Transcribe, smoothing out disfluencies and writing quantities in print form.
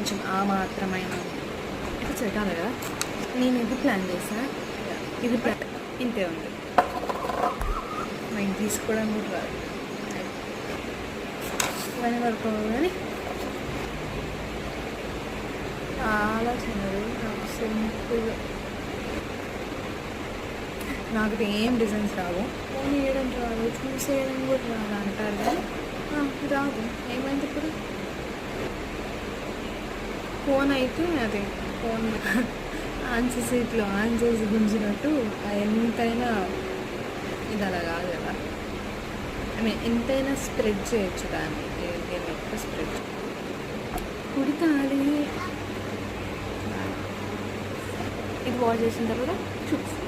కొంచెం ఆ మాత్రమైన ఇట్లా చెట్టాలి కదా. నేను ఇది ప్లాన్ చేసా, ఇది ప్లాన్ ఇంతే ఉంది. మైండ్ తీసుకోవడం కూడా రాదు ఇవన్నీ వరకు. కానీ చాలా చిన్నది, నాకు సింపుల్. నాకు ఏం డిజైన్స్ రావు, ఫోన్ వేయడం రాదు, చూసేయడం కూడా రాదు అంటారు కానీ రాదు. ఏమైంది ఇప్పుడు? ఫోన్ అయితే అదే ఫోన్ ఆన్సర్స్ ఇట్లా ఆన్సర్స్ గుంజినట్టు ఎంతైనా ఇది అలా కాదు కదా. ఐ మీన్ ఎంతైనా స్ప్రెడ్ చేయొచ్చు దాన్ని, దీన్ని ఎక్కువ స్ప్రెడ్ కుడితాలి. ఇది వాష్ చేసిన తర్వాత చూసి